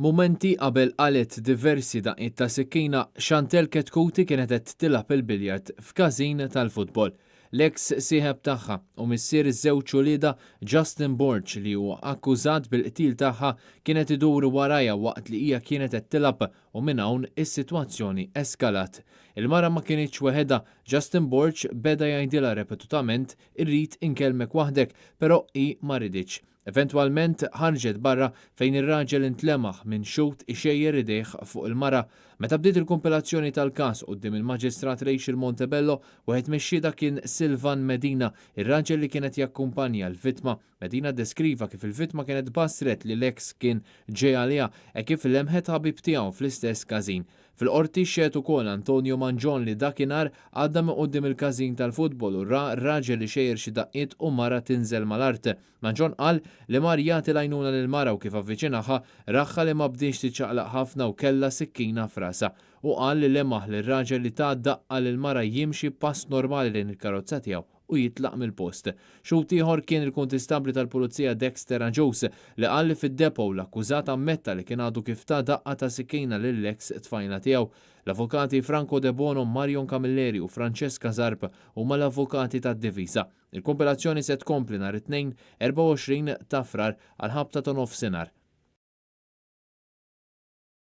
Mumenti qabel qalet diversi daqqiet ta' sikkina Chantel Ketkuti kienet qed tilab il-biljard f'każin tal-futbol. L-eks sieħeb tagħha u missier iż-żewġ ulieda Justin Borch li huwa akkużat bil-qtil tagħha kienet idur warajha waqt li hija kienet qed tilab u minn hawn is-sitwazzjoni eskalat. Il-mara ma kienitx weħeda, Justin Borch beda jgħidilha repetutament irrid inkellmek waħdek, però hi ma riditx. Eventwalment ħarġet barra fejn ir-raġel intlemaħ minn xut ixejjer idejh fuq il-mara. Meta bdiet il-kompilazzjoni tal-każ quddiem il-Maġistrat Rachel Montebello, wieħed mix-xhieda kien Silvan Medina, ir-raġel li kienet jakkumpanja l-vittma. Medina deskriva kif il-vittma kienet bassret li l-eks kien ġej għaliha e kif lemħet ħabib tiegħu fl-istess każin. Fil-qorti xehet ukoll Antonio Mangion li dakinhar għadda minn quddiem il-każin tal-futbol u ra raġel li xejjer xi daqqiet u mara tinżel mal-art. Mangion qal li mar jagħti l-għajnuna lill-mara u kif avviċinaha raħħa li ma bdiex tiċċaqlaq ħafna u kellha sikkina f'rasha u qal li lemaħ lir-raġel li ta' daqqa lill-mara jimxi pass normali lejn il-karozza tiegħu u jitlaq mill-post. Xut ieħor kien il-kontistabli tal-Pulizija Dexter Anjos li qal li fid-depo l-akkużat ammetta li kien għadu kif ta' daqqa ta' sikkina lill-eks tfajla tiegħu. L-avukati Franco De Bono, Marion Camilleri u Francesca Zarp huma l-avukati tad-diviża. Il-kompilazzjoni se tkompli nhar it-tnejn 24 ta' frar għal ħabta ta' nofsinhar.